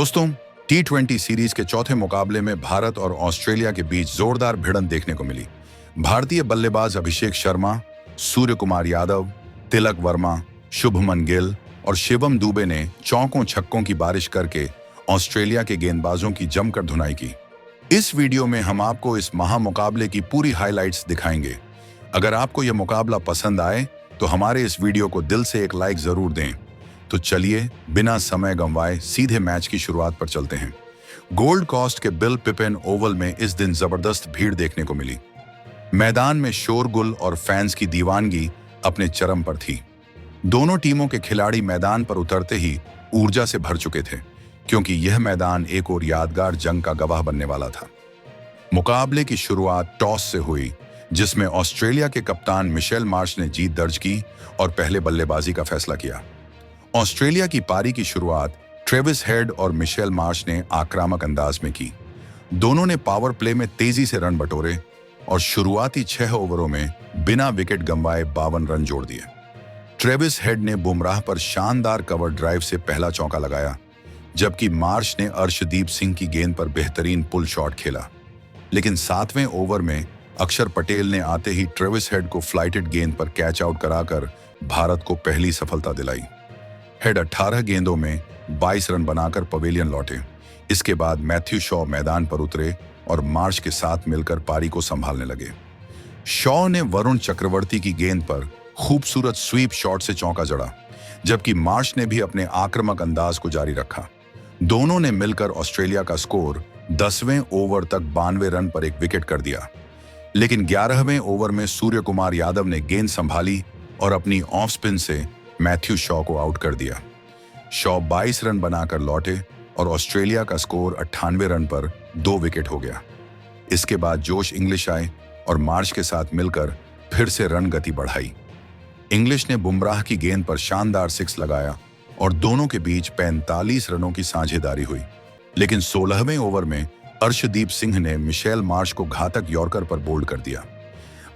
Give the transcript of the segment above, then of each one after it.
दोस्तों, T20 series के चौथे मुकाबले में भारत और ऑस्ट्रेलिया के बीच जोरदार भिड़ंत देखने को मिली। भारतीय बल्लेबाज अभिषेक शर्मा, सूर्य कुमार यादव, तिलक वर्मा, शुभमन गिल और शिवम दुबे ने चौकों छक्कों की बारिश करके ऑस्ट्रेलिया के गेंदबाजों की जमकर धुनाई की। इस वीडियो में हम आपको इस महामुकाबले की पूरी हाइलाइट्स दिखाएंगे। अगर आपको यह मुकाबला पसंद आए तो हमारे इस वीडियो को दिल से एक लाइक जरूर दें। तो चलिए बिना समय गंवाए सीधे मैच की शुरुआत पर चलते हैं। गोल्ड कोस्ट के बिल पिपेन ओवल में इस दिन जबरदस्त भीड़ देखने को मिली। मैदान में शोरगुल और फैंस की दीवानगी अपने चरम पर थी। दोनों टीमों के खिलाड़ी मैदान पर उतरते ही ऊर्जा से भर चुके थे, क्योंकि यह मैदान एक और यादगार जंग का गवाह बनने वाला था। मुकाबले की शुरुआत टॉस से हुई, जिसमें ऑस्ट्रेलिया के कप्तान मिशेल मार्श ने जीत दर्ज की और पहले बल्लेबाजी का फैसला किया। ऑस्ट्रेलिया की पारी की शुरुआत ट्रेविस हेड और मिशेल मार्श ने आक्रामक अंदाज में की। दोनों ने पावर प्ले में तेजी से रन बटोरे और शुरुआती 6 ओवरों में बिना विकेट गंवाए 52 रन जोड़ दिए। ट्रेविस हेड ने बुमराह पर शानदार कवर ड्राइव से पहला चौका लगाया, जबकि मार्श ने अर्शदीप सिंह की गेंद पर बेहतरीन पुल शॉट खेला। लेकिन 7वें ओवर में अक्षर पटेल ने आते ही ट्रेविस हेड को फ्लाइटेड गेंद पर कैच आउट कराकर भारत को पहली सफलता दिलाई। हेड 18 गेंदों में 22 रन बनाकर पवेलियन लौटे। इसके बाद मैथ्यू शॉ मैदान पर उतरे और मार्श के साथ मिलकर पारी को संभालने लगे। शॉ ने वरुण चक्रवर्ती की गेंद पर खूबसूरत स्वीप शॉट से चौका जड़ा, जबकि मार्श ने भी अपने आक्रामक अंदाज को जारी रखा। दोनों ने मिलकर ऑस्ट्रेलिया का स्कोर 10वें ओवर तक 92 रन पर एक विकेट कर दिया। लेकिन 11वें ओवर में सूर्य कुमार यादव ने गेंद संभाली और अपनी ऑफ स्पिन से मैथ्यू शॉ को आउट कर दिया। शॉ 22 रन बनाकर लौटे और ऑस्ट्रेलिया का स्कोर 98 रन पर 2 विकेट हो गया। इसके बाद जोश इंग्लिश आए और मार्श के साथ मिलकर फिर से रन गति बढ़ाई। इंग्लिश ने बुमराह की गेंद पर शानदार 6 लगाया और दोनों के बीच 45 रनों की साझेदारी हुई। लेकिन 16वें ओवर में अर्शदीप सिंह ने मिशेल मार्श को घातक यॉर्कर पर बोल्ड कर दिया।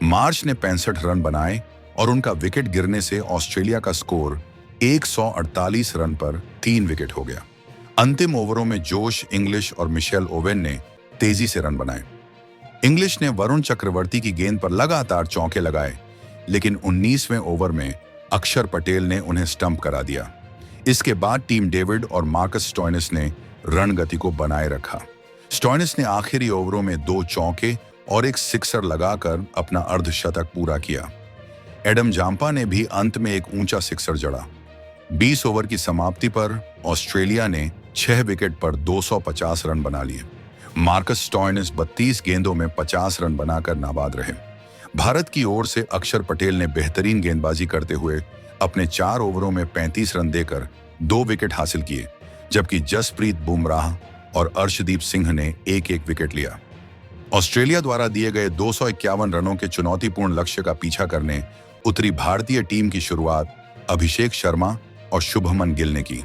मार्श ने 65 रन बनाए और उनका विकेट गिरने से ऑस्ट्रेलिया का स्कोर 148 रन पर 3 विकेट हो गया। अंतिम ओवरों में जोश इंग्लिश और मिशेल ओवेन ने तेजी से रन बनाए। इंग्लिश ने वरुण चक्रवर्ती की गेंद पर लगातार चौके लगाए, लेकिन 19वें ओवर में अक्षर पटेल ने उन्हें स्टंप करा दिया। इसके बाद टीम डेविड और मार्कस स्टोइनिस ने रन गति को बनाए रखा। स्टोइनिस ने आखिरी ओवरों में 2 चौके और एक सिक्सर लगाकर अपना अर्धशतक पूरा किया। एडम जाम्पा ने भी अंत में एक ऊंचा सिक्सर जड़ा। 20 ओवर की समाप्ति पर ऑस्ट्रेलिया ने 6 विकेट पर 250 रन बना लिए। मार्कस स्टोइनिस 32 गेंदों में 50 रन बनाकर नाबाद रहे। भारत की ओर से अक्षर पटेल ने बेहतरीन गेंदबाजी करते हुए अपने 4 ओवरों में 35 रन देकर 2 विकेट हासिल किए, जबकि जसप्रीत बुमराह और अर्शदीप सिंह ने एक विकेट लिया। ऑस्ट्रेलिया द्वारा दिए गए 251 रनों के चुनौतीपूर्ण लक्ष्य का पीछा करने उतरी भारतीय टीम की शुरुआत अभिषेक शर्मा और शुभमन गिल ने की।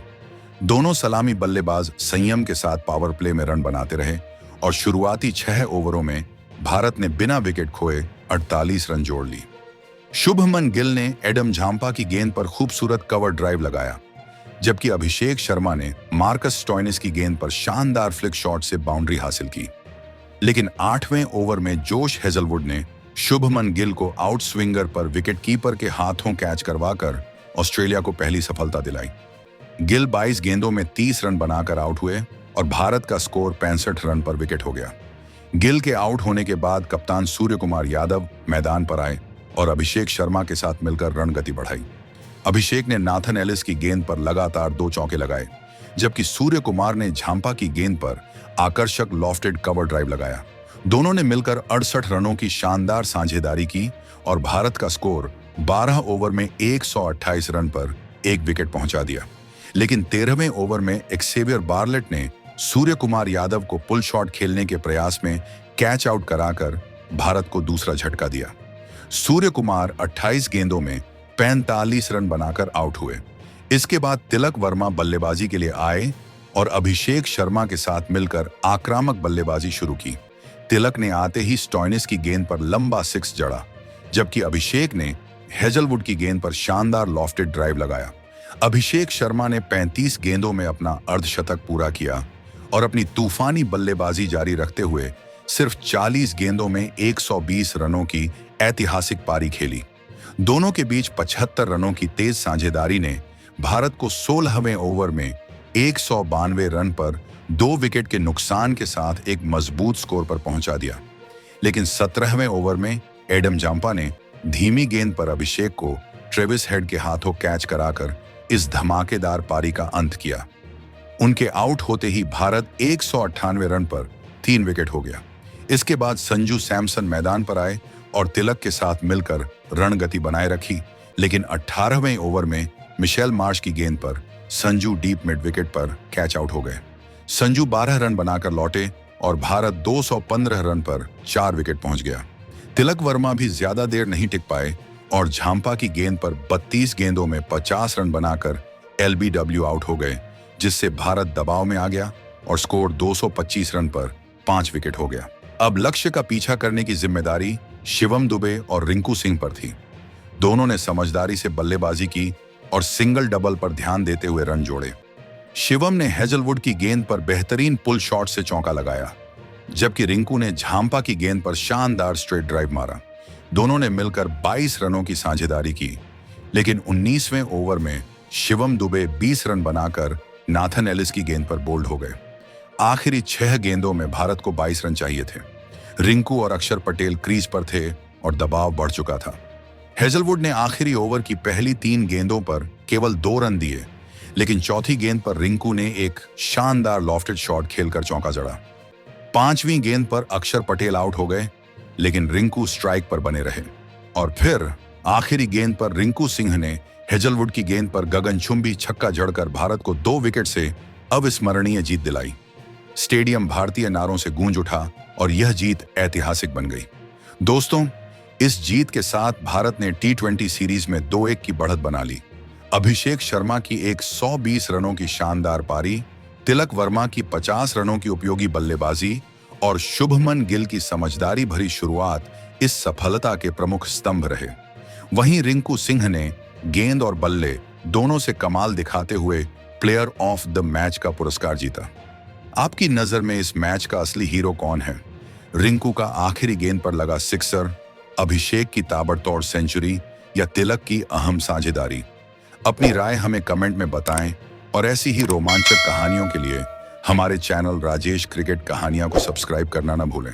दोनों सलामी बल्लेबाज संयम के साथ पावर प्ले में रन बनाते रहे और शुरुआती 6 ओवरों में भारत ने बिना विकेट खोए 48 रन जोड़ ली। शुभमन गिल ने एडम झाम्पा की गेंद पर खूबसूरत कवर ड्राइव लगाया, जबकि अभिषेक शर्मा ने मार्कस स्टोइनिस की गेंद पर शानदार फ्लिक शॉट से बाउंड्री हासिल की। लेकिन 8वें ओवर में जोश हेजलवुड ने शुभमन गिल को आउट स्विंगर पर विकेटकीपर के हाथों कैच करवाकर ऑस्ट्रेलिया को पहली सफलता दिलाई। गिल 22 गेंदों में 30 रन बनाकर आउट हुए और भारत का स्कोर 65 रन पर विकेट हो गया। गिल के आउट होने के बाद कप्तान सूर्य कुमार यादव मैदान पर आए और अभिषेक शर्मा के साथ मिलकर रन गति बढ़ाई। अभिषेक ने नाथन एलिस की गेंद पर लगातार 2 चौके लगाए, जबकि सूर्य कुमार ने झाम्पा की गेंद पर आकर्षक लॉफ्टेड कवर ड्राइव लगाया। दोनों ने मिलकर 68 रनों की शानदार साझेदारी की और भारत का स्कोर 12 ओवर में 128 रन पर 1 विकेट पहुंचा दिया। लेकिन 13वें ओवर में एक्सेवियर बार्लेट ने सूर्य कुमार यादव को पुल शॉट खेलने के प्रयास में कैच आउट कराकर भारत को दूसरा झटका दिया। सूर्य कुमार 28 गेंदों में 45 रन बनाकर आउट हुए। इसके बाद तिलक वर्मा बल्लेबाजी के लिए आए और अभिषेक शर्मा के साथ मिलकर आक्रामक बल्लेबाजी शुरू की। तिलक ने आते ही स्टोइनिस की गेंद पर लंबा 6 जड़ा, जबकि अभिषेक ने हेजलवुड की गेंद पर शानदार लॉफ्टेड ड्राइव लगाया। अभिषेक शर्मा ने 35 गेंदों में अपना अर्धशतक पूरा किया और अपनी तूफानी बल्लेबाजी जारी रखते हुए सिर्फ 40 गेंदों में 120 रनों की ऐतिहासिक पारी खेली। दोनों के बीच 75 रनों की तेज साझेदारी ने भारत को 16वें ओवर में 192 रन पर 2 विकेट के नुकसान के साथ एक मजबूत स्कोर पर पहुंचा दिया। लेकिन 17वें ओवर में एडम जांपा ने धीमी गेंद पर अभिषेक को ट्रेविस हेड के हाथों कैच कराकर इस धमाकेदार पारी का अंत किया। उनके आउट होते ही भारत 198 रन पर 3 विकेट हो गया। इसके बाद संजू सैमसन मैदान पर आए और तिलक के साथ मिलकर रणगति बनाए रखी, लेकिन 18वें ओवर में मिशेल मार्श की गेंद पर संजू डीप मिड विकेट पर कैच आउट हो गए। संजू 12 रन बनाकर लौटे और भारत 215 रन पर 4 विकेट पहुंच गया। तिलक वर्मा भी ज्यादा देर नहीं टिक पाए और झांपा की गेंद पर 32 गेंदों में 50 रन बनाकर LBW आउट हो गए, जिससे भारत दबाव में आ गया और स्कोर 225 रन पर 5 विकेट हो गया। अब लक्ष्य का पीछा करने की जिम्मेदारी शिवम दुबे और रिंकू सिंह पर थी। दोनों ने समझदारी से बल्लेबाजी की और सिंगल डबल पर ध्यान देते हुए रन जोड़े। शिवम ने हेजलवुड की गेंद पर बेहतरीन पुल शॉट से चौका लगाया, जबकि रिंकू ने झांपा की गेंद पर शानदार स्ट्रेट ड्राइव मारा। दोनों ने मिलकर 22 रनों की साझेदारी की, लेकिन 19वें ओवर में शिवम दुबे 20 रन बनाकर नाथन एलिस की गेंद पर बोल्ड हो गए। आखिरी 6 गेंदों में भारत को 22 रन चाहिए थे। रिंकू और अक्षर पटेल क्रीज पर थे और दबाव बढ़ चुका था। हेजलवुड ने आखिरी ओवर की पहली 3 गेंदों पर केवल 2 रन दिए, लेकिन चौथी गेंद पर रिंकू ने एक शानदार लॉफ्टेड शॉट खेलकर चौका जड़ा। 5वीं गेंद पर अक्षर पटेल आउट हो गए, लेकिन रिंकू स्ट्राइक पर बने रहे और फिर आखिरी गेंद पर रिंकू सिंह ने हेजलवुड की गेंद पर गगनचुंबी छक्का जड़कर भारत को 2 विकेट से अविस्मरणीय जीत दिलाई। स्टेडियम भारतीय नारों से गूंज उठा और यह जीत ऐतिहासिक बन गई। दोस्तों, इस जीत के साथ भारत ने T20 सीरीज में 2-1 की बढ़त बना ली। अभिषेक शर्मा की 120 रनों की शानदार पारी, तिलक वर्मा की 50 रनों की उपयोगी बल्लेबाजी और शुभमन गिल की समझदारी भरी शुरुआत इस सफलता के प्रमुख स्तंभ रहे। वहीं रिंकू सिंह ने गेंद और बल्ले दोनों से कमाल दिखाते हुए प्लेयर ऑफ द मैच का पुरस्कार जीता। आपकी नजर में इस मैच का असली हीरो कौन है? रिंकू का आखिरी गेंद पर लगा सिक्सर, अभिषेक की ताबड़तोड़ सेंचुरी या तिलक की अहम साझेदारी? अपनी राय हमें कमेंट में बताएं और ऐसी ही रोमांचक कहानियों के लिए हमारे चैनल राजेश क्रिकेट कहानियां को सब्सक्राइब करना न भूलें।